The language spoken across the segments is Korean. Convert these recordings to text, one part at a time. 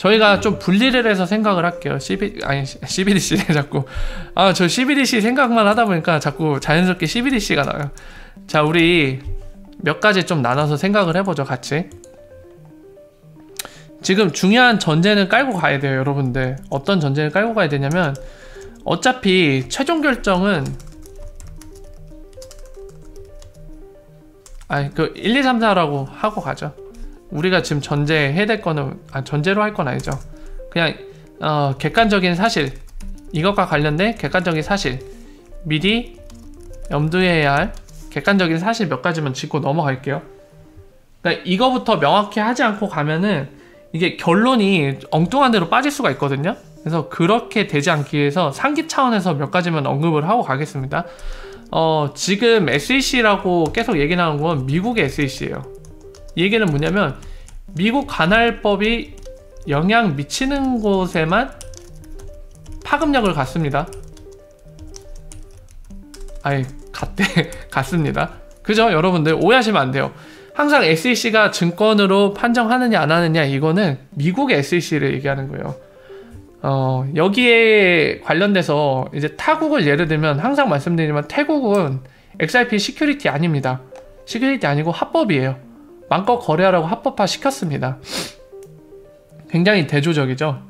저희가 좀 분리를 해서 생각을 할게요. CBDC네 자꾸. 저 CBDC 생각만 하다 보니까 자꾸 자연스럽게 CBDC가 나와요. 자, 우리 몇 가지 좀 나눠서 생각을 해보죠, 같이. 지금 중요한 전제는 깔고 가야 돼요, 여러분들. 어떤 전제를 깔고 가야 되냐면, 어차피 최종 결정은 1, 2, 3, 4라고 하고 가죠. 우리가 지금 전제해야 될 거는 전제로 할 건 아니죠. 그냥 객관적인 사실, 이것과 관련된 객관적인 사실, 미리 염두해야 할 객관적인 사실 몇 가지만 짚고 넘어갈게요. 그러니까 이거부터 명확히 하지 않고 가면은 이게 결론이 엉뚱한 데로 빠질 수가 있거든요. 그래서 그렇게 되지 않기 위해서 상기 차원에서 몇 가지만 언급을 하고 가겠습니다. 지금 SEC라고 계속 얘기 나오는 건 미국의 SEC예요. 이 얘기는 뭐냐면 미국 관할법이 영향 미치는 곳에만 파급력을 갖습니다. 갖습니다. 그죠? 여러분들 오해하시면 안 돼요. 항상 SEC가 증권으로 판정하느냐 안 하느냐, 이거는 미국의 SEC를 얘기하는 거예요. 여기에 관련돼서 이제 타국을 예를 들면 항상 말씀드리지만 태국은 XRP 시큐리티 아닙니다. 시큐리티 아니고 합법이에요. 마음껏 거래하라고 합법화 시켰습니다. 굉장히 대조적이죠.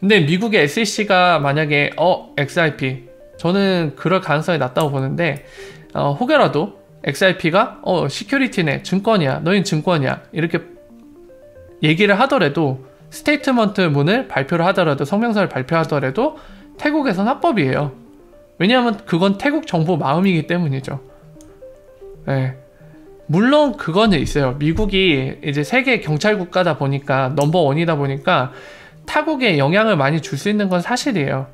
근데 미국의 SEC가 만약에 XRP, 저는 그럴 가능성이 낮다고 보는데 혹여라도 XRP가 시큐리티네, 증권이야, 너흰 증권이야, 이렇게 얘기를 하더라도, 스테이트먼트 문을 발표를 하더라도, 성명서를 발표하더라도 태국에선 합법이에요. 왜냐하면 그건 태국 정부 마음이기 때문이죠. 네. 물론 그거는 있어요. 미국이 이제 세계 경찰 국가다 보니까, 넘버원이다 보니까 타국에 영향을 많이 줄 수 있는 건 사실이에요.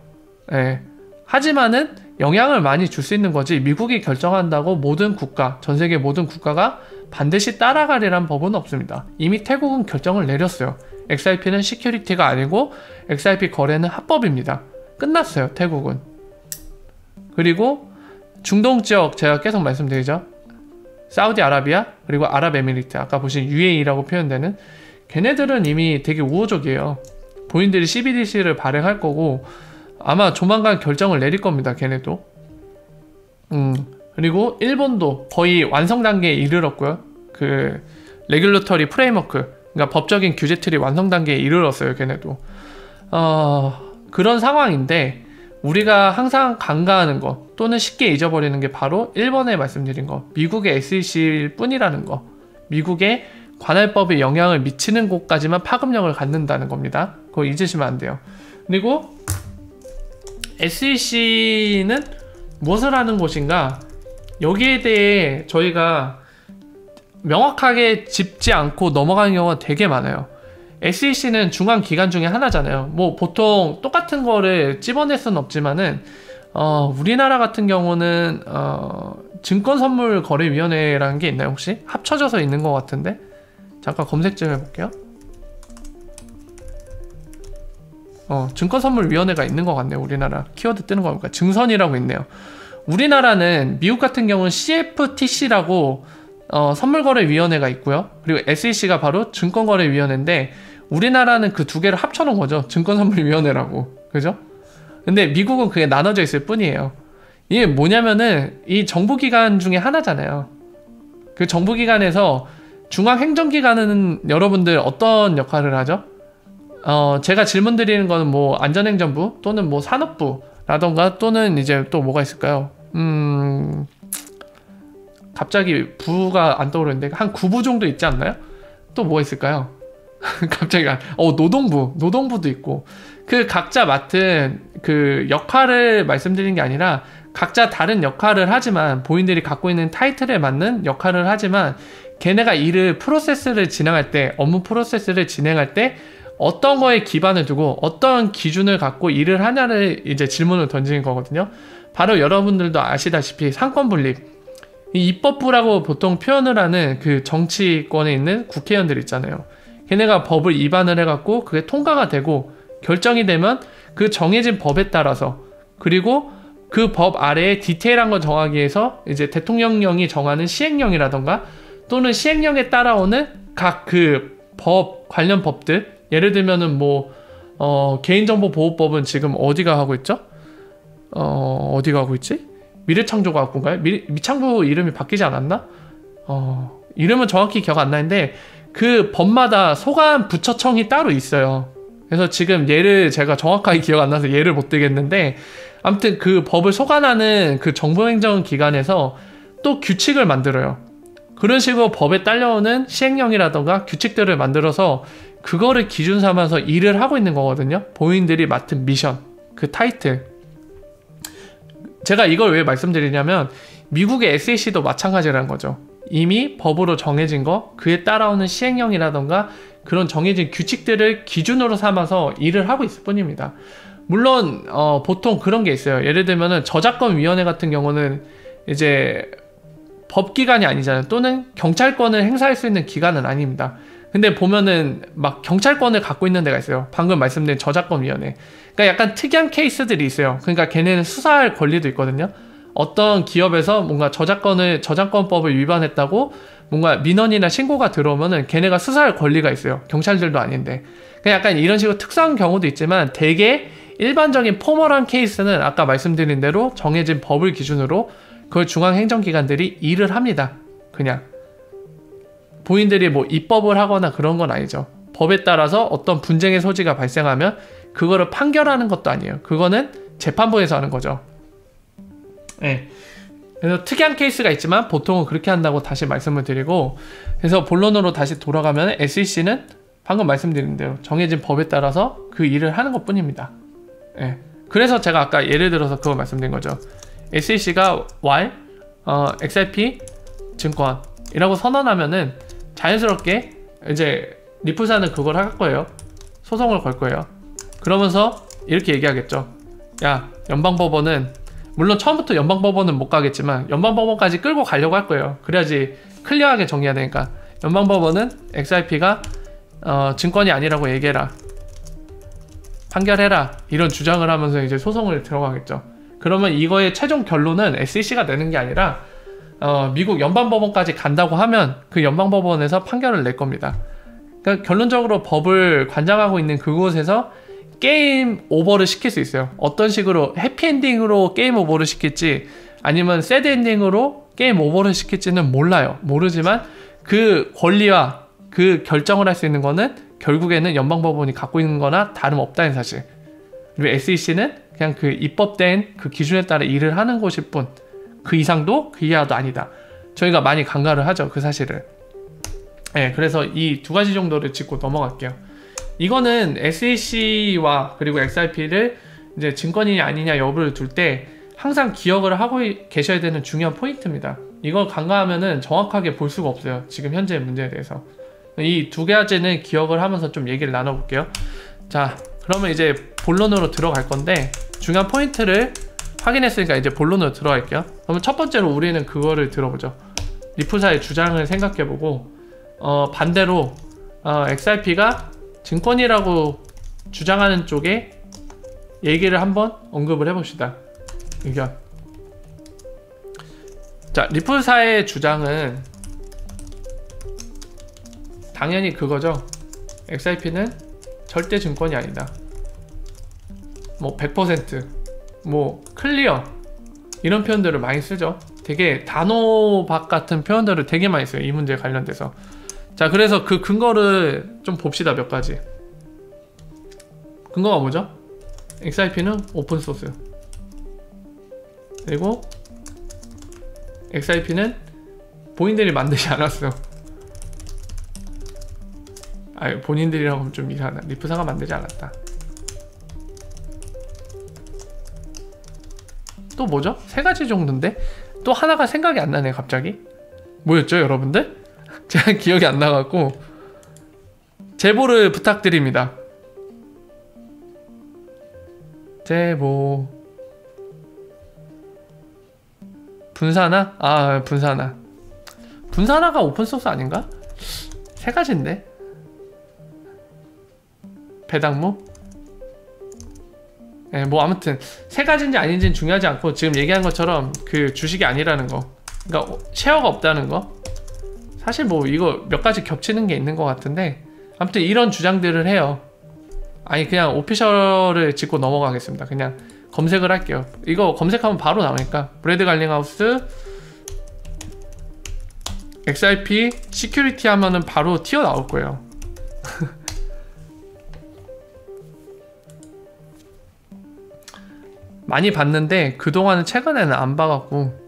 네. 하지만은 영향을 많이 줄 수 있는 거지, 미국이 결정한다고 모든 국가, 전 세계 모든 국가가 반드시 따라가리란 법은 없습니다. 이미 태국은 결정을 내렸어요. XRP는 시큐리티가 아니고 XRP 거래는 합법입니다. 끝났어요, 태국은. 그리고 중동 지역, 제가 계속 말씀드리죠. 사우디아라비아, 그리고 아랍에미리트, 아까 보신 UAE라고 표현되는, 걔네들은 이미 되게 우호적이에요. 본인들이 CBDC를 발행할 거고 아마 조만간 결정을 내릴 겁니다, 걔네도. 그리고 일본도 거의 완성 단계에 이르렀고요. 그 레귤러터리 프레임워크, 그러니까 법적인 규제 틀이 완성 단계에 이르렀어요, 걔네도. 그런 상황인데 우리가 항상 간과하는 거, 또는 쉽게 잊어버리는 게 바로 일본에 말씀드린 거, 미국의 SEC일 뿐이라는 거. 미국의 관할법에 영향을 미치는 곳까지만 파급력을 갖는다는 겁니다. 그거 잊으시면 안 돼요. 그리고 SEC는 무엇을 하는 곳인가? 여기에 대해 저희가 명확하게 짚지 않고 넘어가는 경우가 되게 많아요. SEC는 중앙기관 중에 하나잖아요. 뭐 보통 똑같은 거를 찝어낼 수는 없지만은 우리나라 같은 경우는 증권선물거래위원회라는 게 있나요, 혹시? 합쳐져서 있는 것 같은데? 잠깐 검색 좀 해볼게요. 증권선물위원회가 있는 것 같네요, 우리나라. 키워드 뜨는 거 보니까 증선이라고 있네요. 우리나라는 미국 같은 경우는 CFTC라고 선물거래위원회가 있고요. 그리고 SEC가 바로 증권거래위원회인데, 우리나라는 그 두 개를 합쳐놓은 거죠. 증권선물위원회라고. 그죠? 근데 미국은 그게 나눠져 있을 뿐이에요. 이게 뭐냐면은 이 정부기관 중에 하나잖아요. 그 정부기관에서 중앙행정기관은 여러분들 어떤 역할을 하죠? 제가 질문 드리는 거는 뭐 안전행정부 또는 뭐 산업부라던가, 또는 이제 또 뭐가 있을까요? 갑자기 부가 안 떠오르는데 한 9부 정도 있지 않나요? 또 뭐가 있을까요? 갑자기 노동부도 있고, 그 각자 맡은 그 역할을 말씀드리는 게 아니라 각자 다른 역할을 하지만, 본인들이 갖고 있는 타이틀에 맞는 역할을 하지만, 걔네가 일을 프로세스를 진행할 때, 업무 프로세스를 진행할 때 어떤 거에 기반을 두고 어떤 기준을 갖고 일을 하냐를 이제 질문을 던지는 거거든요. 바로 여러분들도 아시다시피 상권분립, 이 입법부라고 보통 표현을 하는 그 정치권에 있는 국회의원들 있잖아요. 걔네가 법을 위반을 해갖고 그게 통과가 되고 결정이 되면 그 정해진 법에 따라서, 그리고 그 법 아래에 디테일한 걸 정하기 위해서 이제 대통령령이 정하는 시행령이라던가, 또는 시행령에 따라오는 각 그 법, 관련 법들, 예를 들면은 뭐 개인정보보호법은 지금 어디가 하고 있죠? 어디가 하고 있지? 미래창조가 갖고 온가요? 미창조 이름이 바뀌지 않았나? 이름은 정확히 기억 안 나는데 그 법마다 소관 부처청이 따로 있어요. 그래서 지금 얘를 제가 정확하게 기억 안 나서 얘를 못 들겠는데 아무튼 그 법을 소관하는 그 정부행정기관에서 또 규칙을 만들어요. 그런 식으로 법에 딸려오는 시행령이라던가 규칙들을 만들어서 그거를 기준 삼아서 일을 하고 있는 거거든요. 본인들이 맡은 미션, 그 타이틀. 제가 이걸 왜 말씀드리냐면 미국의 SEC도 마찬가지라는 거죠. 이미 법으로 정해진 거, 그에 따라오는 시행령이라던가 그런 정해진 규칙들을 기준으로 삼아서 일을 하고 있을 뿐입니다. 물론 보통 그런 게 있어요. 예를 들면은 저작권위원회 같은 경우는 이제 법기관이 아니잖아요. 또는 경찰권을 행사할 수 있는 기관은 아닙니다. 근데 보면은 막 경찰권을 갖고 있는 데가 있어요. 방금 말씀드린 저작권위원회. 그러니까 약간 특이한 케이스들이 있어요. 그러니까 걔네는 수사할 권리도 있거든요. 어떤 기업에서 뭔가 저작권법을 위반했다고 뭔가 민원이나 신고가 들어오면은 걔네가 수사할 권리가 있어요. 경찰들도 아닌데. 그냥 약간 이런 식으로 특수한 경우도 있지만 되게 일반적인 포멀한 케이스는 아까 말씀드린 대로 정해진 법을 기준으로 그걸 중앙행정기관들이 일을 합니다. 그냥. 본인들이 뭐 입법을 하거나 그런 건 아니죠. 법에 따라서 어떤 분쟁의 소지가 발생하면 그거를 판결하는 것도 아니에요. 그거는 재판부에서 하는 거죠. 네. 그래서 특이한 케이스가 있지만 보통은 그렇게 한다고 다시 말씀을 드리고, 그래서 본론으로 다시 돌아가면 SEC는 방금 말씀드린 대로 정해진 법에 따라서 그 일을 하는 것 뿐입니다. 네. 그래서 제가 아까 예를 들어서 그거 말씀드린 거죠. SEC가 while XRP 증권이라고 선언하면은 자연스럽게 이제 리플사는 그걸 할 거예요. 소송을 걸 거예요. 그러면서 이렇게 얘기하겠죠. 야, 연방법원은 물론 처음부터 연방법원은 못 가겠지만 연방법원까지 끌고 가려고 할 거예요. 그래야지 클리어하게 정리해야 되니까. 연방법원은 XRP가 증권이 아니라고 얘기해라, 판결해라, 이런 주장을 하면서 이제 소송을 들어가겠죠. 그러면 이거의 최종 결론은 SEC가 내는 게 아니라 미국 연방법원까지 간다고 하면 그 연방법원에서 판결을 낼 겁니다. 그러니까 결론적으로 법을 관장하고 있는 그곳에서 게임 오버를 시킬 수 있어요. 어떤 식으로 해피엔딩으로 게임 오버를 시킬지 아니면 새드엔딩으로 게임 오버를 시킬지는 몰라요. 모르지만 그 권리와 그 결정을 할 수 있는 거는 결국에는 연방법원이 갖고 있는 거나 다름없다는 사실. 그리고 SEC는 그냥 그 입법된 그 기준에 따라 일을 하는 곳일 뿐, 그 이상도 그 이하도 아니다. 저희가 많이 간과를 하죠, 그 사실을. 네, 그래서 이 두 가지 정도를 짚고 넘어갈게요. 이거는 SEC와 그리고 XRP를 이제 증권이냐 아니냐 여부를 둘 때 항상 기억을 하고 계셔야 되는 중요한 포인트입니다. 이걸 간과하면은 정확하게 볼 수가 없어요, 지금 현재의 문제에 대해서. 이 두 가지는 기억을 하면서 좀 얘기를 나눠볼게요. 자, 그러면 이제 본론으로 들어갈 건데 중요한 포인트를 확인했으니까 이제 본론으로 들어갈게요. 그러면 첫 번째로 우리는 그거를 들어보죠. 리플사의 주장을 생각해보고 반대로 XRP가 증권이라고 주장하는 쪽에 얘기를 한번 언급을 해봅시다. 의견. 자, 리플사의 주장은 당연히 그거죠. XRP는 절대 증권이 아니다. 뭐 100%, 뭐 클리어, 이런 표현들을 많이 쓰죠. 되게 단호박 같은 표현들을 되게 많이 써요, 이 문제에 관련돼서. 자, 그래서 그 근거를 좀 봅시다. 몇 가지. 근거가 뭐죠? XRP는 오픈소스, 그리고 XRP는 본인들이 만들지 않았어. 아니, 본인들이라고 하면 좀 이상하다. 리플사가 만들지 않았다. 또 뭐죠? 세 가지 정도인데 또 하나가 생각이 안 나네, 갑자기. 뭐였죠, 여러분들? 제가 기억이 안 나갖고 제보를 부탁드립니다. 제보. 분사나? 아, 분사나. 분사나가 오픈소스 아닌가? 세 가지인데. 배당무? 네, 뭐 아무튼 세 가지인지 아닌지는 중요하지 않고 지금 얘기한 것처럼 그 주식이 아니라는 거, 그러니까 쉐어가 없다는 거. 사실 뭐 이거 몇 가지 겹치는 게 있는 것 같은데 아무튼 이런 주장들을 해요. 아니 그냥 오피셜을 짚고 넘어가겠습니다. 그냥 검색을 할게요. 이거 검색하면 바로 나오니까 브래드 갈링하우스 XRP 시큐리티 하면은 바로 튀어나올 거예요. 많이 봤는데 그동안은 최근에는 안 봐갖고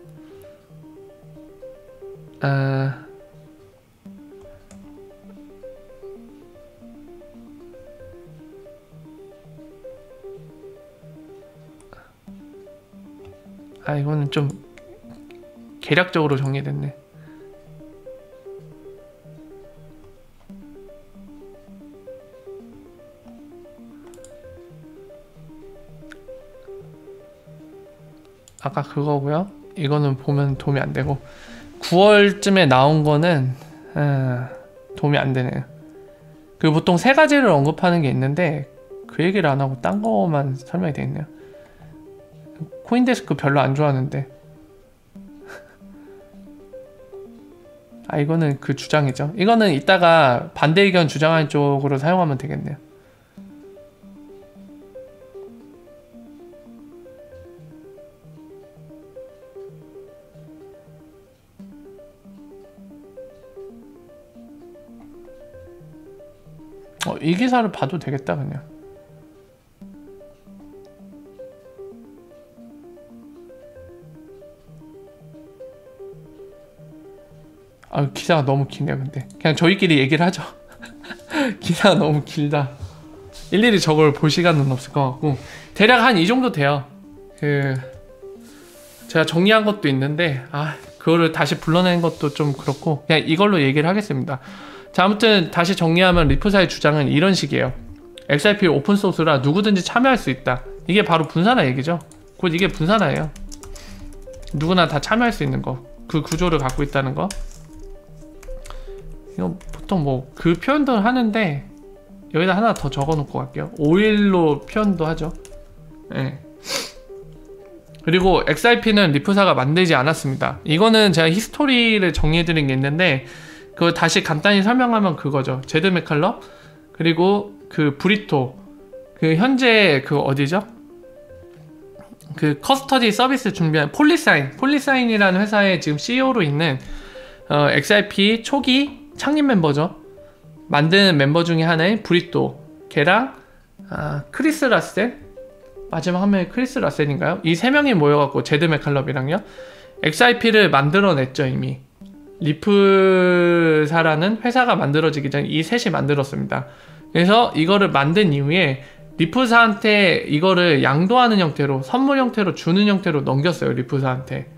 이거는 좀 계략적으로 정리됐네. 아까 그거고요. 이거는 보면 도움이 안 되고 9월쯤에 나온 거는 도움이 안 되네요. 그 보통 세 가지를 언급하는 게 있는데 그 얘기를 안 하고 딴 거만 설명이 돼 있네요. 코인데스크 별로 안 좋아하는데 이거는 그 주장이죠. 이거는 이따가 반대 의견 주장하는 쪽으로 사용하면 되겠네요. 이 기사를 봐도 되겠다 그냥. 기사가 너무 기네요. 근데 그냥 저희끼리 얘기를 하죠. 기사가 너무 길다. 일일이 저걸 볼 시간은 없을 것 같고 대략 한 이 정도 돼요. 제가 정리한 것도 있는데 그거를 다시 불러낸 것도 좀 그렇고 그냥 이걸로 얘기를 하겠습니다. 자, 아무튼 다시 정리하면 리프사의 주장은 이런 식이에요. XRP 오픈소스라 누구든지 참여할 수 있다. 이게 바로 분산화 얘기죠. 곧 이게 분산화예요. 누구나 다 참여할 수 있는 거. 그 구조를 갖고 있다는 거. 이거 보통 뭐 그 표현도 하는데 여기다 하나 더 적어 놓고 갈게요. 5일로 표현도 하죠. 네. 그리고 XRP는 리프사가 만들지 않았습니다. 이거는 제가 히스토리를 정리해 드린 게 있는데 그거 다시 간단히 설명하면 그거죠. 제드 맥칼럼 그리고 그 브리토 그 현재 그 어디죠? 그 커스터디 서비스 준비한 폴리사인이라는 회사의 지금 CEO로 있는 XRP 초기 창립 멤버죠. 만든 멤버 중에 하나인 브리토 걔랑 크리스 라센 마지막 한 명이 크리스 라센인가요? 이 세 명이 모여갖고 제드 맥칼럼이랑요 XRP를 만들어냈죠. 이미 리프사라는 회사가 만들어지기 전에 이 셋이 만들었습니다. 그래서 이거를 만든 이후에 리프사한테 이거를 양도하는 형태로 선물 형태로 주는 형태로 넘겼어요. 리프사한테.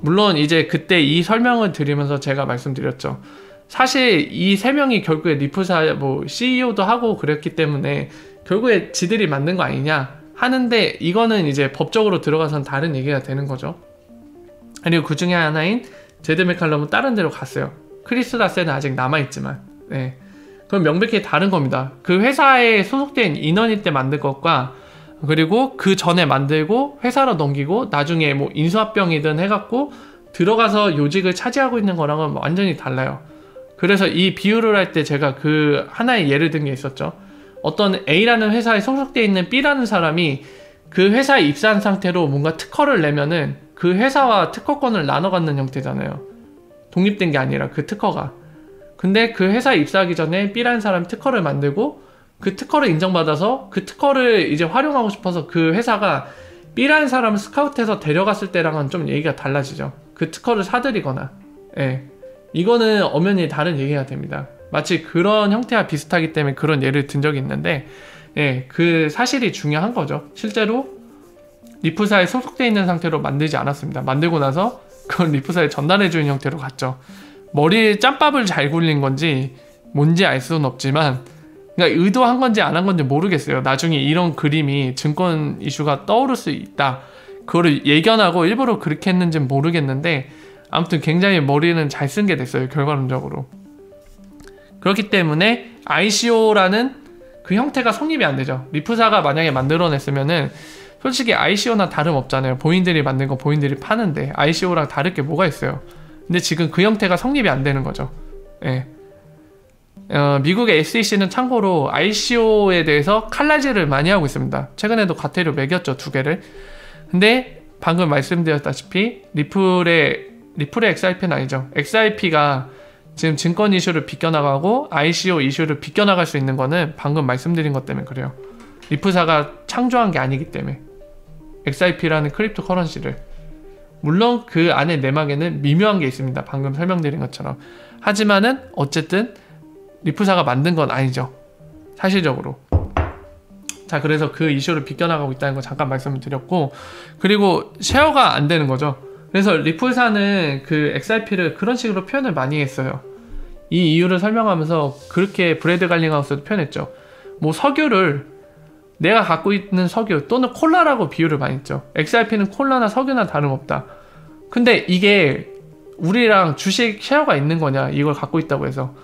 물론 이제 그때 이 설명을 드리면서 제가 말씀드렸죠. 사실 이 세 명이 결국에 리프사 뭐 CEO도 하고 그랬기 때문에 결국에 지들이 만든 거 아니냐 하는데 이거는 이제 법적으로 들어가선 다른 얘기가 되는 거죠. 그리고 그 중에 하나인 제드 맥칼럼은 다른 데로 갔어요. 크리스 라센은 아직 남아있지만 네. 그럼 명백히 다른 겁니다. 그 회사에 소속된 인원일 때 만든 것과 그리고 그 전에 만들고 회사로 넘기고 나중에 뭐 인수합병이든 해갖고 들어가서 요직을 차지하고 있는 거랑은 완전히 달라요. 그래서 이 비유를 할 때 제가 그 하나의 예를 든 게 있었죠. 어떤 A라는 회사에 소속되어 있는 B라는 사람이 그 회사에 입사한 상태로 뭔가 특허를 내면은 그 회사와 특허권을 나눠 갖는 형태잖아요. 독립된 게 아니라 그 특허가. 근데 그 회사에 입사하기 전에 B라는 사람이 특허를 만들고 그 특허를 인정받아서 그 특허를 이제 활용하고 싶어서 그 회사가 B라는 사람을 스카우트해서 데려갔을 때랑은 좀 얘기가 달라지죠. 그 특허를 사들이거나. 예. 이거는 엄연히 다른 얘기가 됩니다. 마치 그런 형태와 비슷하기 때문에 그런 예를 든 적이 있는데 예, 그 사실이 중요한 거죠. 실제로 리프사에 소속되어 있는 상태로 만들지 않았습니다. 만들고 나서 그건 리프사에 전달해주는 형태로 갔죠. 머리에 짬밥을 잘 굴린 건지 뭔지 알 수는 없지만 그러니까 의도한 건지 안 한 건지 모르겠어요. 나중에 이런 그림이 증권 이슈가 떠오를 수 있다. 그거를 예견하고 일부러 그렇게 했는지는 모르겠는데 아무튼 굉장히 머리는 잘 쓴 게 됐어요. 결과론적으로. 그렇기 때문에 ICO라는 그 형태가 성립이 안 되죠. 리프사가 만약에 만들어냈으면은 솔직히 ICO나 다름없잖아요. 본인들이 만든 거 본인들이 파는데 ICO랑 다를 게 뭐가 있어요. 근데 지금 그 형태가 성립이 안 되는 거죠. 예. 미국의 SEC는 참고로 ICO에 대해서 칼라지를 많이 하고 있습니다. 최근에도 과태료 매겼죠, 2개를. 근데 방금 말씀드렸다시피 리플의 XRP는 아니죠. XRP가 지금 증권 이슈를 비껴나가고 ICO 이슈를 비껴나갈 수 있는 거는 방금 말씀드린 것 때문에 그래요. 리플사가 창조한 게 아니기 때문에. XRP라는 크립토 커런시를. 물론 그 안에 내막에는 미묘한 게 있습니다. 방금 설명드린 것처럼. 하지만은 어쨌든 리플사가 만든 건 아니죠. 사실적으로. 자, 그래서 그 이슈를 비껴나가고 있다는 거 잠깐 말씀을 드렸고, 그리고 쉐어가 안 되는 거죠. 그래서 리플사는 그 XRP를 그런 식으로 표현을 많이 했어요. 이 이유를 설명하면서 그렇게 브래드 갈링하우스도 표현했죠. 뭐 석유를 내가 갖고 있는 석유 또는 콜라라고 비유를 많이 했죠. XRP는 콜라나 석유나 다름없다. 근데 이게 우리랑 주식 쉐어가 있는 거냐, 이걸 갖고 있다고 해서.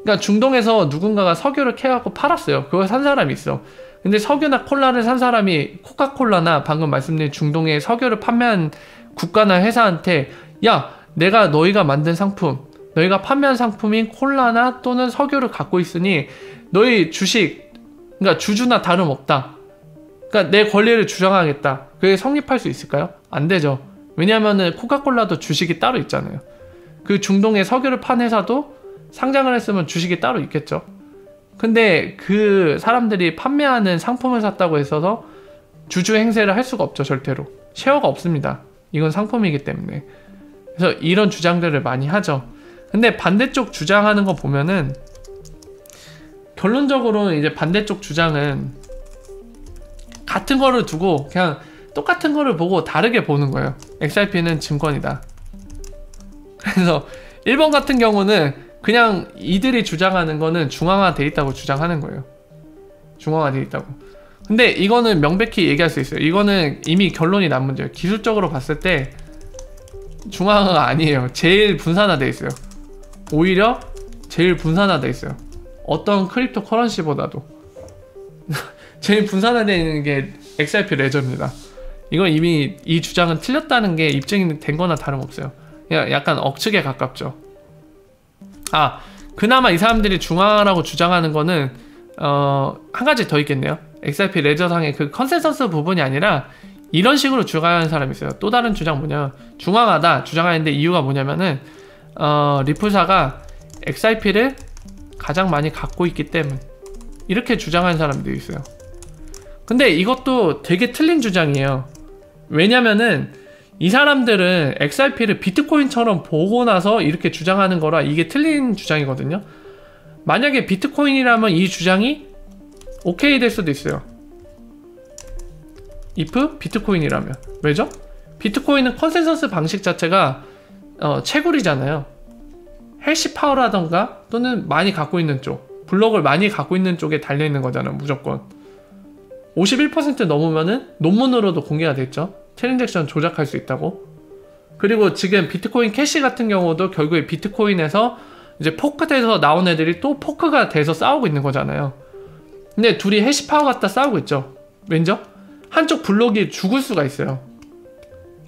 그러니까 중동에서 누군가가 석유를 캐갖고 팔았어요. 그걸 산 사람이 있어. 근데 석유나 콜라를 산 사람이 코카콜라나 방금 말씀드린 중동에 석유를 판매한 국가나 회사한테, 야, 내가 너희가 만든 상품, 너희가 판매한 상품인 콜라나 또는 석유를 갖고 있으니 너희 주식, 그러니까 주주나 다름없다. 그러니까 내 권리를 주장하겠다. 그게 성립할 수 있을까요? 안 되죠. 왜냐하면은 코카콜라도 주식이 따로 있잖아요. 그 중동에 석유를 판 회사도 상장을 했으면 주식이 따로 있겠죠. 근데 그 사람들이 판매하는 상품을 샀다고 해서 주주 행세를 할 수가 없죠. 절대로. 쉐어가 없습니다. 이건 상품이기 때문에. 그래서 이런 주장들을 많이 하죠. 근데 반대쪽 주장하는 거 보면은 결론적으로 이제 반대쪽 주장은 같은 거를 두고 그냥 똑같은 거를 보고 다르게 보는 거예요. XRP는 증권이다. 그래서 1번 같은 경우는 그냥 이들이 주장하는 거는 중앙화돼 있다고 주장하는 거예요. 중앙화돼 있다고. 근데 이거는 명백히 얘기할 수 있어요. 이거는 이미 결론이 난 문제예요. 기술적으로 봤을 때 중앙화가 아니에요. 제일 분산화돼 있어요. 오히려 제일 분산화돼 있어요. 어떤 크립토 커런시보다도 제일 분산화되어 있는 게 XRP 레저입니다. 이건 이미 이 주장은 틀렸다는 게 입증이 된 거나 다름없어요. 그냥 약간 억측에 가깝죠. 아, 그나마 이 사람들이 중앙화라고 주장하는 거는 한 가지 더 있겠네요. XRP 레저상의 그 컨센서스 부분이 아니라 이런 식으로 주장하는 사람이 있어요. 또 다른 주장 뭐냐, 중앙화다 주장하는데 이유가 뭐냐면은 리플사가 XRP를 가장 많이 갖고 있기 때문, 이렇게 주장하는 사람들이 있어요. 근데 이것도 되게 틀린 주장이에요. 왜냐면은 이 사람들은 XRP를 비트코인처럼 보고 나서 이렇게 주장하는 거라 이게 틀린 주장이거든요. 만약에 비트코인이라면 이 주장이 오케이 될 수도 있어요. if 비트코인이라면. 왜죠? 비트코인은 컨센서스 방식 자체가 채굴이잖아요. 해시 파워라던가 또는 많이 갖고 있는 쪽, 블록을 많이 갖고 있는 쪽에 달려있는 거잖아요. 무조건 51% 넘으면은 논문으로도 공개가 됐죠. 트랜잭션 조작할 수 있다고. 그리고 지금 비트코인 캐시 같은 경우도 결국에 비트코인에서 이제 포크돼서 나온 애들이 또 포크가 돼서 싸우고 있는 거잖아요. 근데 둘이 해시파워 갖다 싸우고 있죠. 왠죠? 한쪽 블록이 죽을 수가 있어요.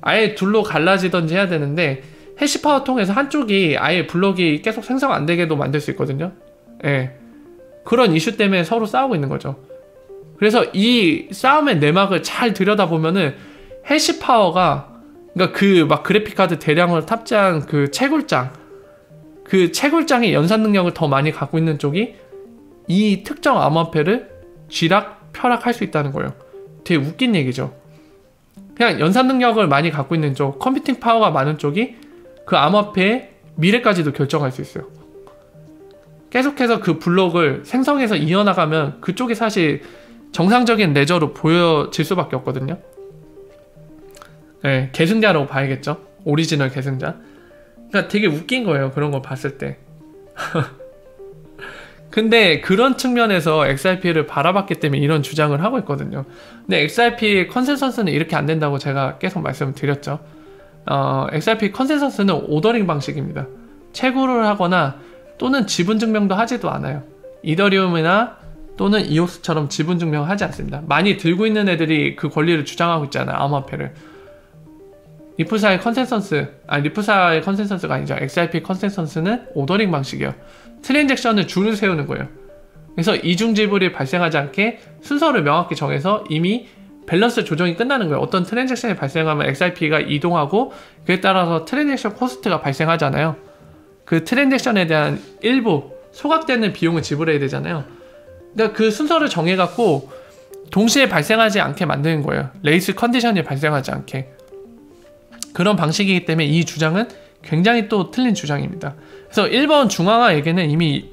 아예 둘로 갈라지던지 해야 되는데 해시파워 통해서 한쪽이 아예 블록이 계속 생성 안 되게도 만들 수 있거든요. 예. 그런 이슈 때문에 서로 싸우고 있는 거죠. 그래서 이 싸움의 내막을 잘 들여다보면은 해시파워가, 그러니까 그 막 그래픽카드 대량으로 탑재한 그 채굴장, 그 채굴장의 연산 능력을 더 많이 갖고 있는 쪽이 이 특정 암호화폐를 쥐락 펴락할 수 있다는 거예요. 되게 웃긴 얘기죠. 그냥 연산 능력을 많이 갖고 있는 쪽, 컴퓨팅 파워가 많은 쪽이 그 암호화폐의 미래까지도 결정할 수 있어요. 계속해서 그 블록을 생성해서 이어나가면 그쪽이 사실 정상적인 레저로 보여질 수밖에 없거든요. 네, 계승자라고 봐야겠죠. 오리지널 계승자. 그러니까 되게 웃긴 거예요. 그런 거 봤을 때. 근데 그런 측면에서 XRP를 바라봤기 때문에 이런 주장을 하고 있거든요. 근데 XRP 컨센서스는 이렇게 안 된다고 제가 계속 말씀을 드렸죠. XRP 컨센서스는 오더링 방식입니다. 채굴을 하거나 또는 지분 증명도 하지도 않아요. 이더리움이나 또는 이오스처럼 지분 증명을 하지 않습니다. 많이 들고 있는 애들이 그 권리를 주장하고 있잖아요. 암호화폐를. 리프사의 컨센서스가 아니죠. XRP 컨센서스는 오더링 방식이에요. 트랜잭션을 줄을 세우는 거예요. 그래서 이중 지불이 발생하지 않게 순서를 명확히 정해서 이미 밸런스 조정이 끝나는 거예요. 어떤 트랜잭션이 발생하면 XRP가 이동하고 그에 따라서 트랜잭션 코스트가 발생하잖아요. 그 트랜잭션에 대한 일부 소각되는 비용을 지불해야 되잖아요. 그러니까 그 순서를 정해갖고 동시에 발생하지 않게 만드는 거예요. 레이스 컨디션이 발생하지 않게. 그런 방식이기 때문에 이 주장은 굉장히 또 틀린 주장입니다. 그래서 1번 중앙화 얘기는 이미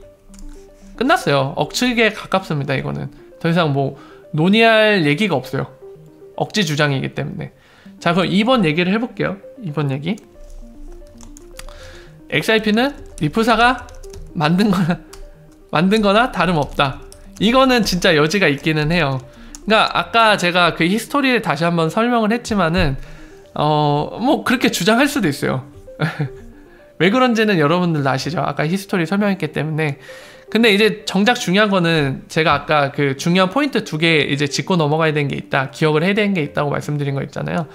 끝났어요. 억측에 가깝습니다. 이거는 더 이상 뭐 논의할 얘기가 없어요. 억지 주장이기 때문에. 자, 그럼 2번 얘기를 해볼게요. 2번 얘기. XRP는 리프사가 만든 거나 다름없다. 이거는 진짜 여지가 있기는 해요. 그러니까 아까 제가 그 히스토리를 다시 한번 설명을 했지만은 뭐 그렇게 주장할 수도 있어요. 왜 그런지는 여러분들도 아시죠? 아까 히스토리 설명했기 때문에. 근데 이제 정작 중요한 거는 제가 아까 그 중요한 포인트 2개 이제 짚고 넘어가야 되는 게 있다, 기억을 해야 되는 게 있다고 말씀드린 거 있잖아요.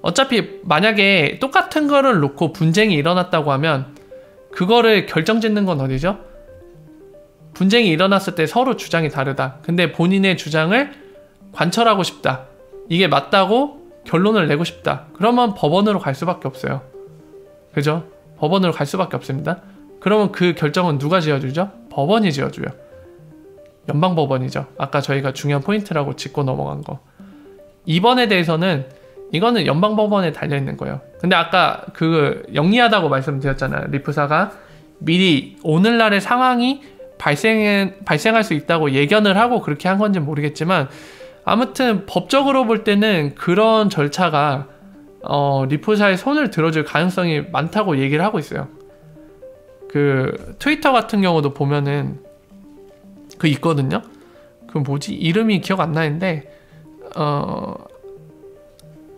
어차피 만약에 똑같은 거를 놓고 분쟁이 일어났다고 하면 그거를 결정짓는 건 어디죠? 분쟁이 일어났을 때 서로 주장이 다르다. 근데 본인의 주장을 관철하고 싶다. 이게 맞다고 결론을 내고 싶다. 그러면 법원으로 갈 수밖에 없어요. 그죠? 법원으로 갈 수밖에 없습니다. 그러면 그 결정은 누가 지어주죠? 법원이 지어줘요. 연방법원이죠. 아까 저희가 중요한 포인트라고 짚고 넘어간 거. 2번에 대해서는 이거는 연방법원에 달려있는 거예요. 근데 아까 그 영리하다고 말씀드렸잖아요. 리프사가 미리 오늘날의 상황이 발생할 수 있다고 예견을 하고 그렇게 한 건지 모르겠지만 아무튼 법적으로 볼 때는 그런 절차가 리프사의 손을 들어줄 가능성이 많다고 얘기를 하고 있어요. 그 트위터 같은 경우도 보면은 그 있거든요. 그 뭐지? 이름이 기억 안 나는데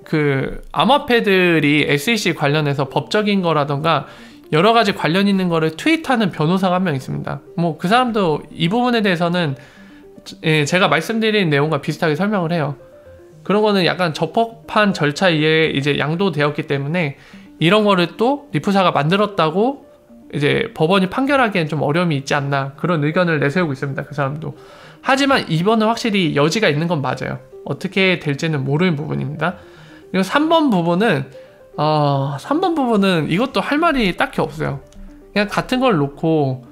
그 암호화폐들이 SEC 관련해서 법적인 거라던가 여러 가지 관련 있는 거를 트윗하는 변호사가 한 명 있습니다. 뭐 그 사람도 이 부분에 대해서는 제가 말씀드린 내용과 비슷하게 설명을 해요. 그런 거는 약간 적법한 절차에 이제 양도되었기 때문에 이런 거를 또 리프사가 만들었다고 이제 법원이 판결하기엔 좀 어려움이 있지 않나, 그런 의견을 내세우고 있습니다. 그 사람도. 하지만 이번은 확실히 여지가 있는 건 맞아요. 어떻게 될지는 모르는 부분입니다. 그리고 3번 부분은 이것도 할 말이 딱히 없어요. 그냥 같은 걸 놓고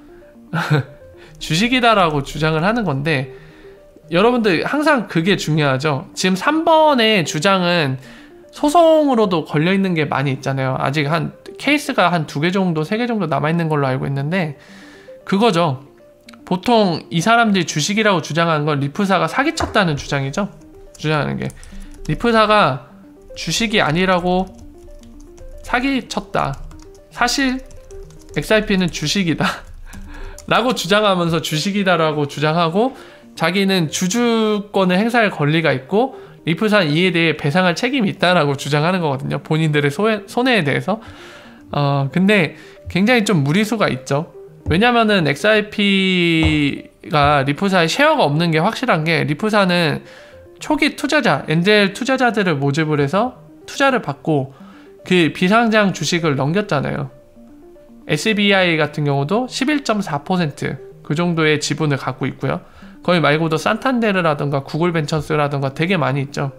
주식이다라고 주장을 하는 건데, 여러분들 항상 그게 중요하죠. 지금 3번의 주장은 소송으로도 걸려있는 게 많이 있잖아요. 아직 한 케이스가 한 2개 정도 3개 정도 남아있는 걸로 알고 있는데, 그거죠. 보통 이 사람들이 주식이라고 주장하는 건 리프사가 사기쳤다는 주장이죠. 주장하는 게 리프사가 주식이 아니라고 사기쳤다, 사실 XRP는 주식이다 라고 주장하면서 주식이다라고 주장하고, 자기는 주주권을 행사할 권리가 있고 리프사는 이에 대해 배상할 책임이 있다라고 주장하는 거거든요. 본인들의 손해에 대해서. 근데 굉장히 좀 무리수가 있죠. 왜냐면은 XRP가 리프사에 쉐어가 없는 게 확실한 게, 리프사는 초기 투자자, 엔젤 투자자들을 모집을 해서 투자를 받고 그 비상장 주식을 넘겼잖아요. SBI 같은 경우도 11.4% 그 정도의 지분을 갖고 있고요. 거기 말고도 산탄데르라든가 구글벤처스라든가 되게 많이 있죠.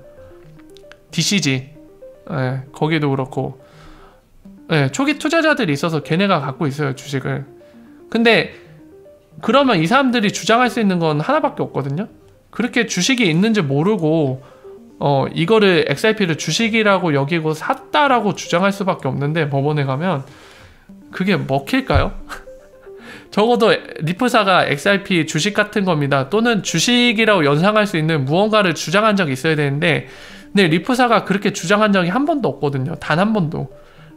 DCG, 거기도 그렇고, 초기 투자자들이 있어서 걔네가 갖고 있어요, 주식을. 근데 그러면 이 사람들이 주장할 수 있는 건 하나밖에 없거든요. 그렇게 주식이 있는지 모르고 이거를 XRP를 주식이라고 여기고 샀다라고 주장할 수밖에 없는데, 법원에 가면 그게 먹힐까요? 적어도 리프사가 XRP 주식 같은 겁니다, 또는 주식이라고 연상할 수 있는 무언가를 주장한 적이 있어야 되는데, 근데 리프사가 그렇게 주장한 적이 한 번도 없거든요. 단 한 번도.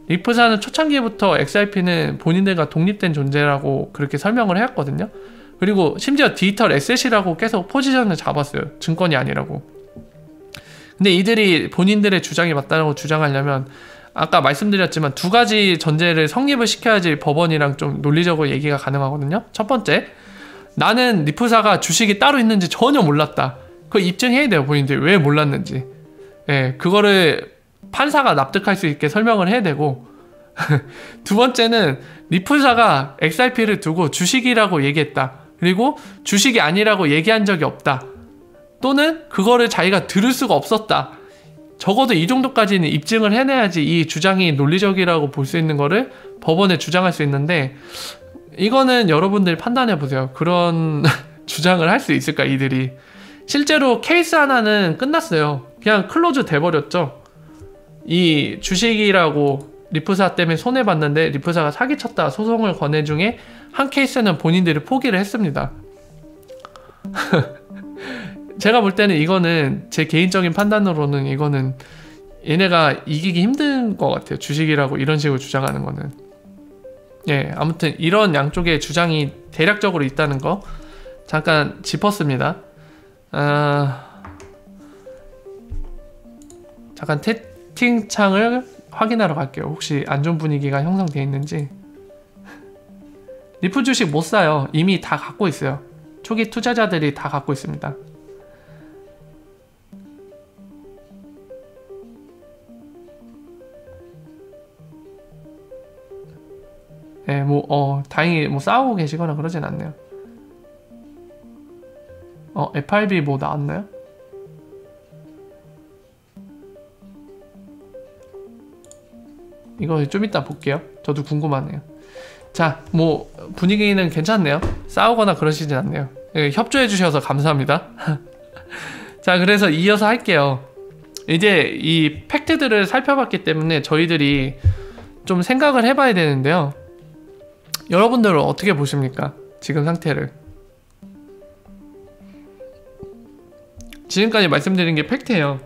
리프사는 초창기부터 XRP는 본인들과 독립된 존재라고 그렇게 설명을 해왔거든요. 그리고 심지어 디지털 에셋이라고 계속 포지션을 잡았어요. 증권이 아니라고. 근데 이들이 본인들의 주장이 맞다고 주장하려면 아까 말씀드렸지만 2가지 전제를 성립을 시켜야지 법원이랑 좀 논리적으로 얘기가 가능하거든요. 첫 번째, 나는 리프사가 주식이 따로 있는지 전혀 몰랐다. 그거 입증해야 돼요, 본인들이. 왜 몰랐는지. 그거를 판사가 납득할 수 있게 설명을 해야 되고 두 번째는 리플사가 XRP를 두고 주식이라고 얘기했다. 그리고 주식이 아니라고 얘기한 적이 없다. 또는 그거를 자기가 들을 수가 없었다. 적어도 이 정도까지는 입증을 해내야지 이 주장이 논리적이라고 볼 수 있는 거를 법원에 주장할 수 있는데 이거는 여러분들이 판단해 보세요. 그런 주장을 할 수 있을까 이들이. 실제로 케이스 하나는 끝났어요. 그냥 클로즈 돼버렸죠. 이 주식이라고 리프사 때문에 손해봤는데 리프사가 사기쳤다 소송을 거는 중에 한 케이스는 본인들이 포기를 했습니다. 제가 볼 때는 이거는 제 개인적인 판단으로는 이거는 얘네가 이기기 힘든 것 같아요. 주식이라고 이런 식으로 주장하는 거는. 예, 아무튼 이런 양쪽의 주장이 대략적으로 있다는 거 잠깐 짚었습니다. 잠깐 채팅창을 확인하러 갈게요. 혹시 안 좋은 분위기가 형성되어 있는지. 리플 주식 못 사요. 이미 다 갖고 있어요. 초기 투자자들이 다 갖고 있습니다. 예, 다행히 싸우고 계시거나 그러진 않네요. FRB 뭐 나왔나요? 이거 좀 이따 볼게요. 저도 궁금하네요. 자, 분위기는 괜찮네요. 싸우거나 그러시진 않네요. 예, 협조해 주셔서 감사합니다. 자, 그래서 이어서 할게요. 이제 이 팩트들을 살펴봤기 때문에 저희들이 좀 생각을 해봐야 되는데요. 여러분들은 어떻게 보십니까? 지금 상태를. 지금까지 말씀드린 게 팩트예요.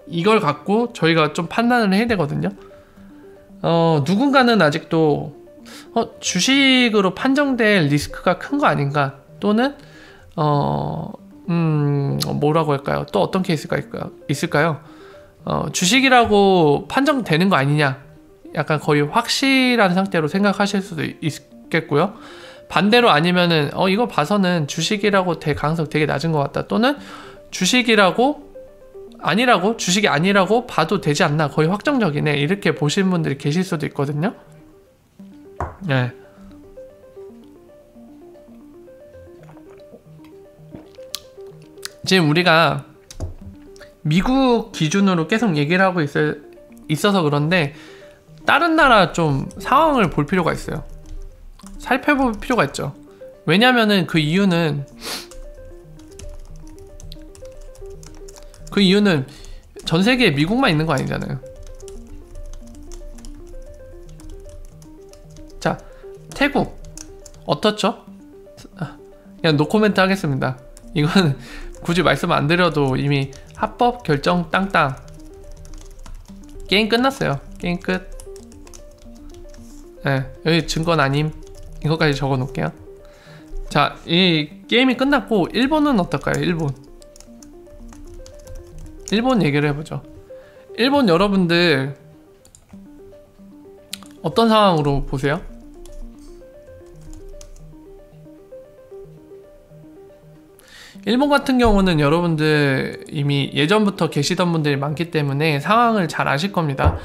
이걸 갖고 저희가 좀 판단을 해야 되거든요. 누군가는 아직도 주식으로 판정될 리스크가 큰 거 아닌가, 또는 뭐라고 할까요? 또 어떤 케이스가 있을까요? 주식이라고 판정되는 거 아니냐, 약간 거의 확실한 상태로 생각하실 수도 있겠고요. 반대로 아니면은 이거 봐서는 주식이라고 될 가능성 되게 낮은 것 같다, 또는 주식이 아니라고 봐도 되지 않나, 거의 확정적이네, 이렇게 보시는 분들이 계실 수도 있거든요. 네. 지금 우리가 미국 기준으로 계속 얘기를 하고 있어서 그런데 다른 나라 좀 상황을 볼 필요가 있어요. 살펴볼 필요가 있죠. 왜냐면은 그 이유는 전 세계에 미국만 있는 거 아니잖아요. 자, 태국 어떻죠? 그냥 노코멘트 하겠습니다. 이건 굳이 말씀 안 드려도 이미 합법 결정 땅땅. 게임 끝났어요. 게임 끝. 네, 여기 증거는 아님. 이거까지 적어 놓을게요. 자, 이 게임이 끝났고 일본은 어떨까요? 일본 얘기를 해보죠. 일본 여러분들 어떤 상황으로 보세요? 일본 같은 경우는 여러분들 이미 예전부터 계시던 분들이 많기 때문에 상황을 잘 아실 겁니다.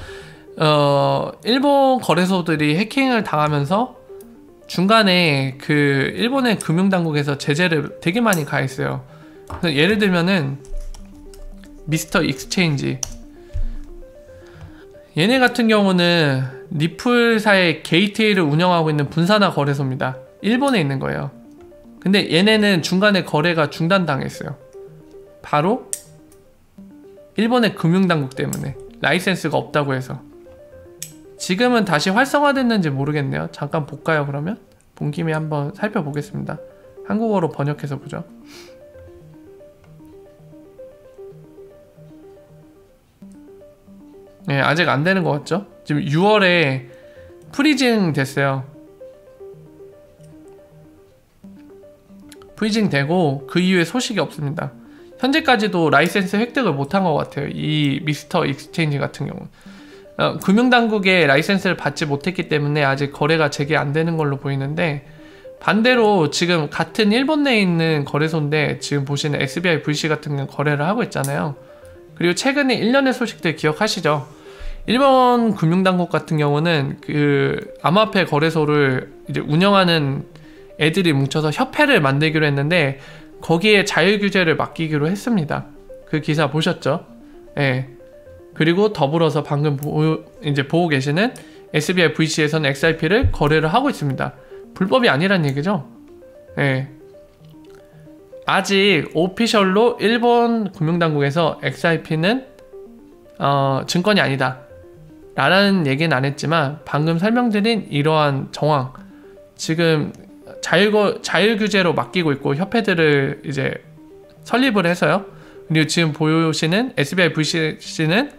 일본 거래소들이 해킹을 당하면서 중간에 그 일본의 금융당국에서 제재를 되게 많이 가했어요. 그래서 예를 들면은 미스터 익스체인지, 얘네 같은 경우는 리플사의 게이트웨이를 운영하고 있는 분산화 거래소입니다. 일본에 있는 거예요. 근데 얘네는 중간에 거래가 중단당했어요. 바로 일본의 금융당국 때문에, 라이센스가 없다고 해서. 지금은 다시 활성화됐는지 모르겠네요. 잠깐 볼까요? 그러면 본 김에 한번 살펴보겠습니다. 한국어로 번역해서 보죠. 네, 아직 안 되는 것 같죠? 지금 6월에 프리징 됐어요. 프리징 되고 그 이후에 소식이 없습니다. 현재까지도 라이센스 획득을 못한 것 같아요. 이 미스터 익스체인지 같은 경우는. 금융당국의 라이센스를 받지 못했기 때문에 아직 거래가 재개 안 되는 걸로 보이는데, 반대로 지금 같은 일본 내에 있는 거래소인데 지금 보시는 SBI VC 같은 경우 거래를 하고 있잖아요. 그리고 최근에 일련의 소식들 기억하시죠? 일본 금융당국 같은 경우는 그 암호화폐 거래소를 이제 운영하는 애들이 뭉쳐서 협회를 만들기로 했는데 거기에 자율 규제를 맡기기로 했습니다. 그 기사 보셨죠? 예. 그리고 더불어서 방금 보고 계시는 SBI VC에서는 XRP를 거래를 하고 있습니다. 불법이 아니란 얘기죠. 예. 아직 오피셜로 일본 금융당국에서 XRP는 증권이 아니다 라는 얘기는 안 했지만 방금 설명드린 이러한 정황, 지금 자율 규제로 맡기고 있고 협회들을 이제 설립을 해서요. 그리고 지금 보시는 SBI VC는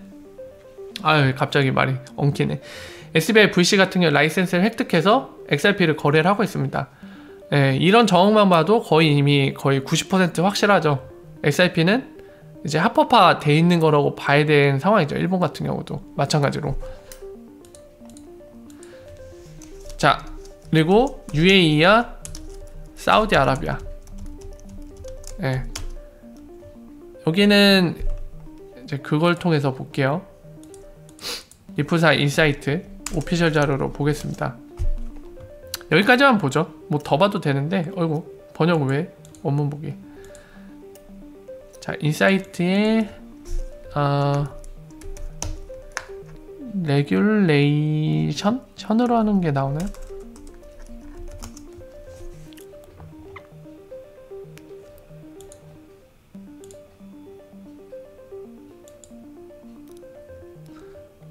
갑자기 말이 엉키네. SBI VC 같은 경우 라이센스를 획득해서 XRP를 거래를 하고 있습니다. 예, 이런 정황만 봐도 이미 거의 90% 확실하죠. XRP는 이제 합법화 돼 있는 거라고 봐야 되는 상황이죠. 일본 같은 경우도 마찬가지로. 자, 그리고 UAE와 사우디아라비아. 예. 여기는 이제 그걸 통해서 볼게요. 리프사 인사이트 오피셜 자료로 보겠습니다. 여기까지만 보죠. 뭐 더 봐도 되는데, 어이구, 번역 왜? 원문 보기. 자, 인사이트에, 레귤레이션? 션으로 하는 게 나오나요?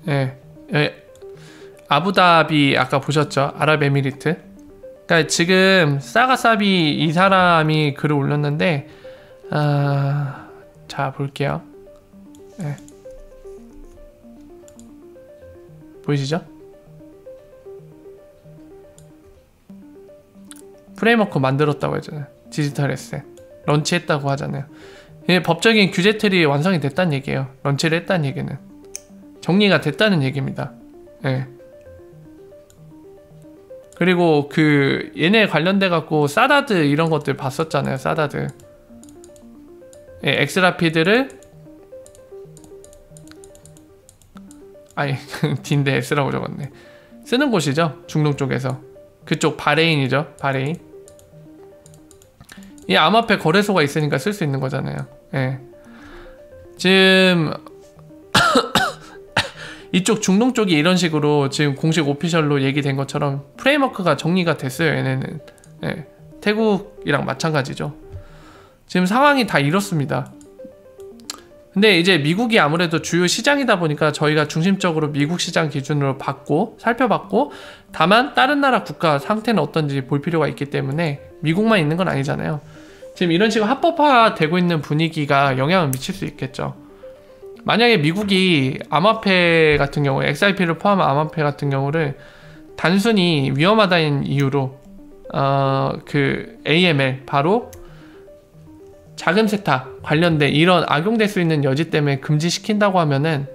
예, 아부다비 아까 보셨죠? 아랍에미리트. 그러니까 지금 사가사비 이 사람이 글을 올렸는데, 자 볼게요. 예. 보이시죠? 프레임워크 만들었다고 하잖아요. 디지털 에셋 런치했다고 하잖아요. 예, 법적인 규제 틀이 완성이 됐다는 얘기예요. 런치를 했다는 얘기는 정리가 됐다는 얘기입니다. 예. 그리고 그 얘네 관련돼 갖고 사다드 이런 것들 봤었잖아요. 사다드. 예, 엑스라피드를 D인데 S라고 적었네. 쓰는 곳이죠. 중동 쪽에서. 그쪽 바레인이죠. 바레인. 이 암호화폐 거래소가 있으니까 쓸 수 있는 거잖아요. 예. 지금 이쪽 중동 쪽이 이런 식으로 지금 공식 오피셜로 얘기된 것처럼 프레임워크가 정리가 됐어요. 얘네는. 예. 태국이랑 마찬가지죠. 지금 상황이 다 이렇습니다. 근데 이제 미국이 아무래도 주요 시장이다 보니까 저희가 중심적으로 미국 시장 기준으로 살펴봤고, 다만 다른 나라 국가 상태는 어떤지 볼 필요가 있기 때문에 미국만 있는 건 아니잖아요. 지금 이런 식으로 합법화되고 있는 분위기가 영향을 미칠 수 있겠죠. 만약에 미국이 암호화폐 같은 경우, XRP를 포함한 암호화폐 같은 경우를 단순히 위험하다는 이유로 그 AML, 바로 자금 세탁 관련된 이런 악용될 수 있는 여지 때문에 금지시킨다고 하면은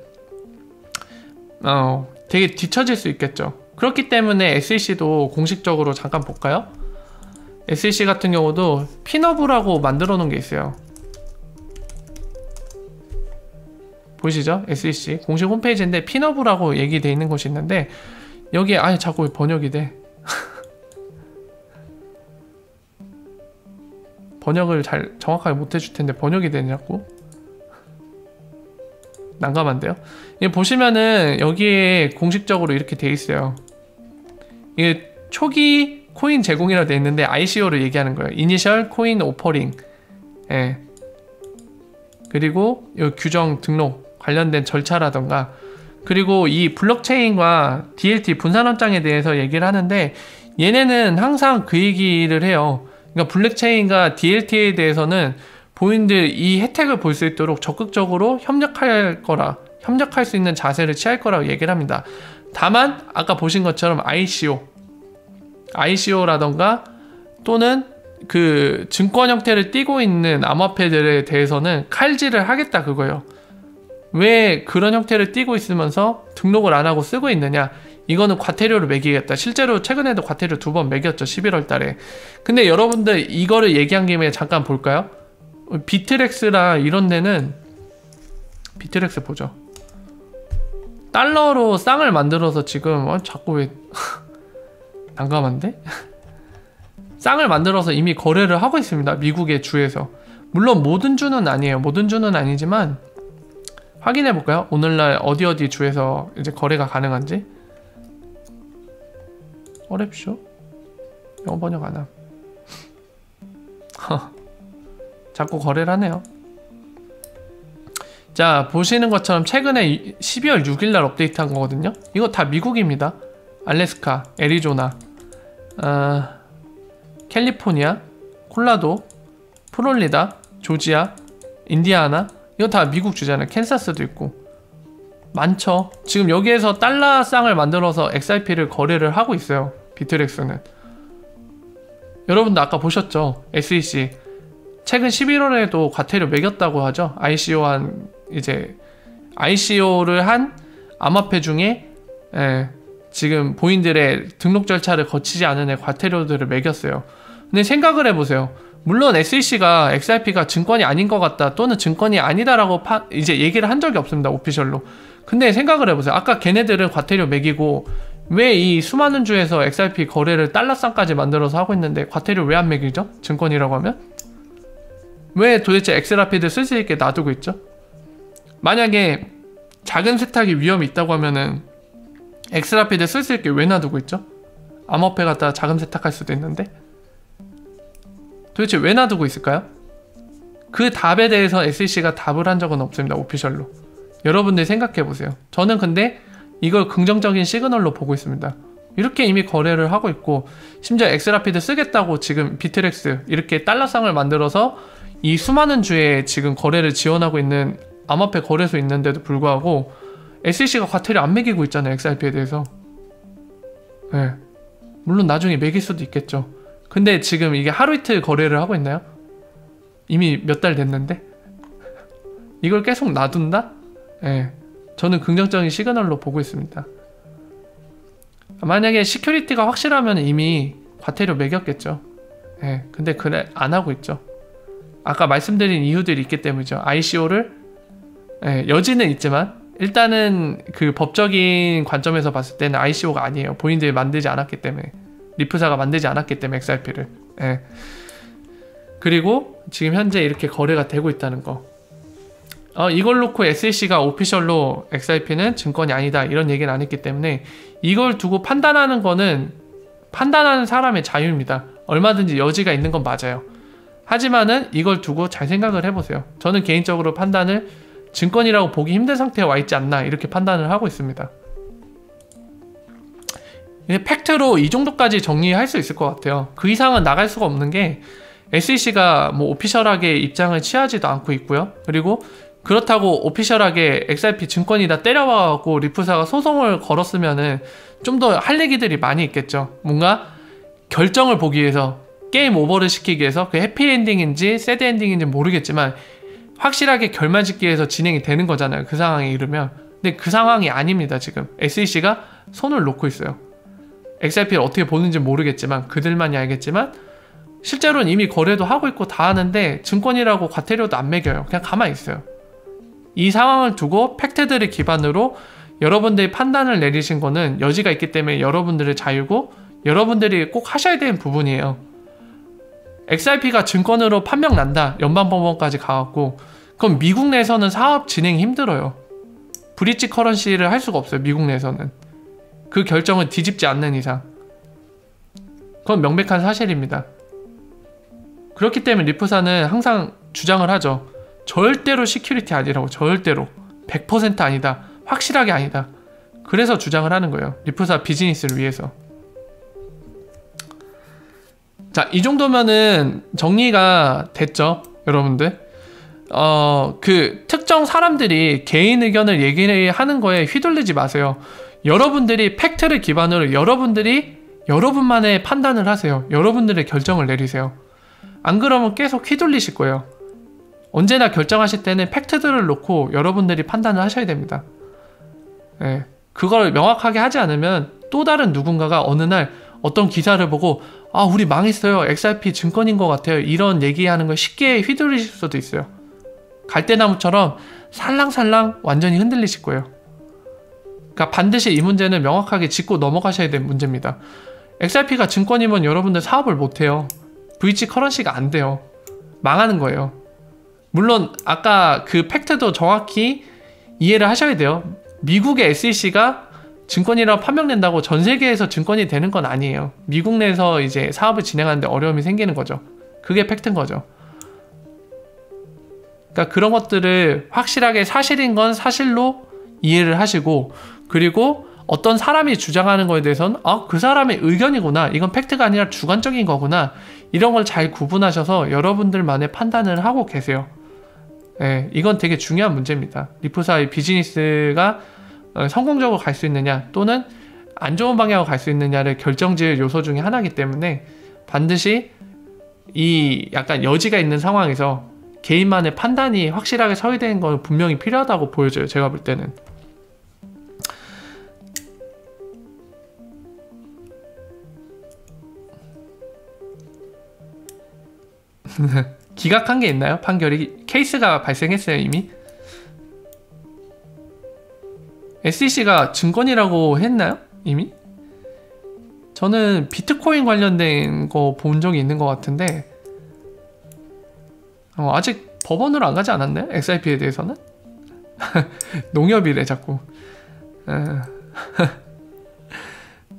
되게 뒤처질 수 있겠죠. 그렇기 때문에 SEC도 공식적으로 잠깐 볼까요? SEC 같은 경우도 피너브라고 만들어 놓은 게 있어요. 보이시죠? SEC 공식 홈페이지인데 피너브라고 얘기되어 있는 곳이 있는데, 여기에 자꾸 번역이 돼. 번역을 잘 정확하게 못 해줄 텐데 번역이 되냐고? 난감한데요? 이게 보시면은 여기에 공식적으로 이렇게 돼 있어요. 이게 초기 코인 제공이라고 돼 있는데 ICO를 얘기하는 거예요. 이니셜 코인 오퍼링. 예. 그리고 이 규정 등록 관련된 절차라던가, 그리고 이 블록체인과 DLT 분산업장에 대해서 얘기를 하는데, 얘네는 항상 그 얘기를 해요. 그러니까 블록체인과 DLT에 대해서는 본인들 이 혜택을 볼 수 있도록 적극적으로 협력할 수 있는 자세를 취할 거라고 얘기를 합니다. 다만 아까 보신 것처럼 ICO라던가 또는 그 증권 형태를 띠고 있는 암호화폐들에 대해서는 칼질을 하겠다 그거예요. 왜 그런 형태를 띠고 있으면서 등록을 안 하고 쓰고 있느냐, 이거는 과태료를 매기겠다. 실제로 최근에도 과태료 2번 매겼죠. 11월 달에. 근데 여러분들 이거를 얘기한 김에 잠깐 볼까요? 비트렉스나 이런 데는 비트렉스 보죠. 달러로 쌍을 만들어서 지금 자꾸 왜 난감한데? 쌍을 만들어서 이미 거래를 하고 있습니다. 미국의 주에서. 물론 모든 주는 아니에요. 모든 주는 아니지만 확인해 볼까요? 오늘날 어디 주에서 이제 거래가 가능한지. 어렵쇼? 영어 번역 안 함. 자꾸 거래를 하네요. 자, 보시는 것처럼 최근에 12월 6일날 업데이트한 거거든요. 이거 다 미국입니다. 알래스카, 애리조나, 캘리포니아, 콜라도, 플로리다, 조지아, 인디아나. 이거 다 미국 주잖아요. 캔사스도 있고 많죠. 지금 여기에서 달러 쌍을 만들어서 XRP를 거래를 하고 있어요. 비트렉스는. 여러분도 아까 보셨죠? SEC 최근 11월에도 과태료 매겼다고 하죠. ICO를 한 암호화폐 중에 지금 본인들의 등록 절차를 거치지 않은 애 과태료들을 매겼어요. 근데 생각을 해보세요. 물론 SEC가 XRP가 증권이 아닌 것 같다 또는 증권이 아니다라고 이제 얘기를 한 적이 없습니다. 오피셜로. 근데 생각을 해보세요. 아까 걔네들은 과태료 매기고 왜 이 수많은 주에서 XRP 거래를 달러쌍까지 만들어서 하고 있는데 과태료 왜 안 매기죠? 증권이라고 하면? 왜 도대체 XRP를 쓸 수 있게 놔두고 있죠? 만약에 자금 세탁이 위험이 있다고 하면은 XRP를 쓸 수 있게 왜 놔두고 있죠? 암호화폐 갖다가 자금 세탁할 수도 있는데 도대체 왜 놔두고 있을까요? 그 답에 대해서 SEC가 답을 한 적은 없습니다. 오피셜로. 여러분들 생각해보세요. 저는 근데 이걸 긍정적인 시그널로 보고 있습니다. 이렇게 이미 거래를 하고 있고 심지어 XRP를 쓰겠다고 지금 비트렉스 이렇게 달러쌍을 만들어서 이 수많은 주에 지금 거래를 지원하고 있는 암호화폐 거래소 있는데도 불구하고 SEC가 과태료 안 매기고 있잖아요. XRP에 대해서. 네. 물론 나중에 매길 수도 있겠죠. 근데 지금 이게 하루 이틀 거래를 하고 있나요? 이미 몇 달 됐는데? 이걸 계속 놔둔다? 네. 저는 긍정적인 시그널로 보고 있습니다. 만약에 시큐리티가 확실하면 이미 과태료 매겼겠죠. 네. 근데 그래 안 하고 있죠. 아까 말씀드린 이유들이 있기 때문이죠. ICO를 여지는 있지만 일단은 그 법적인 관점에서 봤을 때는 ICO가 아니에요. 본인들이 만들지 않았기 때문에. 리프사가 만들지 않았기 때문에 XRP를. 그리고 지금 현재 이렇게 거래가 되고 있다는 거. 이걸 놓고 SEC가 오피셜로 XRP는 증권이 아니다 이런 얘기는 안 했기 때문에 이걸 두고 판단하는 거는 판단하는 사람의 자유입니다. 얼마든지 여지가 있는 건 맞아요. 하지만은 이걸 두고 잘 생각을 해보세요. 저는 개인적으로 판단을 증권이라고 보기 힘든 상태에 와 있지 않나 이렇게 판단을 하고 있습니다. 팩트로 이 정도까지 정리할 수 있을 것 같아요. 그 이상은 나갈 수가 없는 게 SEC가 뭐 오피셜하게 입장을 취하지도 않고 있고요. 그리고 그렇다고 오피셜하게 XRP 증권이다 때려와갖고 리프사가 소송을 걸었으면은 좀 더 할 얘기들이 많이 있겠죠. 뭔가 결정을 보기 위해서 게임 오버를 시키기 위해서 그 해피엔딩인지 새드엔딩인지 모르겠지만 확실하게 결말 짓기 위해서 진행이 되는 거잖아요. 그 상황에 이르면. 근데 그 상황이 아닙니다. 지금 SEC가 손을 놓고 있어요. XRP를 어떻게 보는지 모르겠지만 그들만이 알겠지만 실제로는 이미 거래도 하고 있고 다 하는데 증권이라고 과태료도 안 매겨요. 그냥 가만히 있어요. 이 상황을 두고 팩트들을 기반으로 여러분들이 판단을 내리신 거는 여지가 있기 때문에 여러분들의 자유고 여러분들이 꼭 하셔야 되는 부분이에요. XRP가 증권으로 판명 난다. 연방법원까지 가갖고 그럼 미국 내에서는 사업 진행이 힘들어요. 브릿지 커런시를 할 수가 없어요. 미국 내에서는. 그 결정을 뒤집지 않는 이상. 그건 명백한 사실입니다. 그렇기 때문에 리프사는 항상 주장을 하죠. 절대로 시큐리티 아니라고. 절대로 100% 아니다. 확실하게 아니다. 그래서 주장을 하는 거예요. 리프사 비즈니스를 위해서. 자, 이 정도면은 정리가 됐죠, 여러분들. 그 특정 사람들이 개인 의견을 얘기하는 거에 휘둘리지 마세요. 여러분들이 팩트를 기반으로 여러분들이 여러분만의 판단을 하세요. 여러분들의 결정을 내리세요. 안 그러면 계속 휘둘리실 거예요. 언제나 결정하실 때는 팩트들을 놓고 여러분들이 판단을 하셔야 됩니다. 네, 그걸 명확하게 하지 않으면 또 다른 누군가가 어느 날 어떤 기사를 보고 아, 우리 망했어요. XRP 증권인 것 같아요. 이런 얘기하는 걸 쉽게 휘둘리실 수도 있어요. 갈대나무처럼 살랑살랑 완전히 흔들리실 거예요. 그러니까 반드시 이 문제는 명확하게 짚고 넘어가셔야 될 문제입니다. XRP가 증권이면 여러분들 사업을 못해요. VC 커런시가 안 돼요. 망하는 거예요. 물론 아까 그 팩트도 정확히 이해를 하셔야 돼요. 미국의 SEC가 증권이라고 판명된다고 전 세계에서 증권이 되는 건 아니에요. 미국 내에서 이제 사업을 진행하는데 어려움이 생기는 거죠. 그게 팩트인 거죠. 그러니까 그런 것들을 확실하게 사실인 건 사실로 이해를 하시고, 그리고 어떤 사람이 주장하는 거에 대해서는 그 사람의 의견이구나, 이건 팩트가 아니라 주관적인 거구나, 이런 걸 잘 구분하셔서 여러분들만의 판단을 하고 계세요. 네, 이건 되게 중요한 문제입니다. 리프사의 비즈니스가 성공적으로 갈 수 있느냐 또는 안 좋은 방향으로 갈 수 있느냐를 결정지을 요소 중에 하나이기 때문에 반드시 이 약간 여지가 있는 상황에서 개인만의 판단이 확실하게 서야 되는 건 분명히 필요하다고 보여져요. 제가 볼 때는. 기각한 게 있나요? 판결이? 케이스가 발생했어요 이미? SEC가 증권이라고 했나요? 이미? 저는 비트코인 관련된 거 본 적이 있는 것 같은데 아직 법원으로 안 가지 않았나요? XRP에 대해서는? 농협이래 자꾸.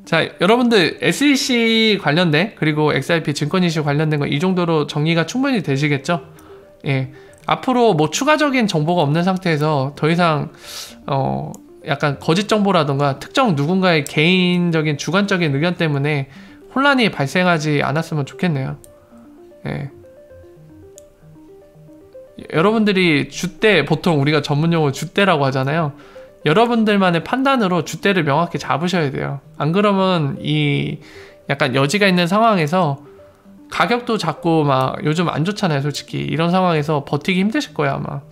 자, 여러분들 SEC 관련된 그리고 XRP 증권 이슈 관련된 거 이 정도로 정리가 충분히 되시겠죠? 예. 앞으로 뭐 추가적인 정보가 없는 상태에서 더 이상 약간 거짓 정보라던가 특정 누군가의 개인적인 주관적인 의견 때문에 혼란이 발생하지 않았으면 좋겠네요. 예. 여러분들이 줏대, 보통 우리가 전문용어로 줏대라고 하잖아요. 여러분들만의 판단으로 줏대를 명확히 잡으셔야 돼요. 안 그러면 이 약간 여지가 있는 상황에서 가격도 자꾸 막 요즘 안 좋잖아요 솔직히. 이런 상황에서 버티기 힘드실 거예요 아마.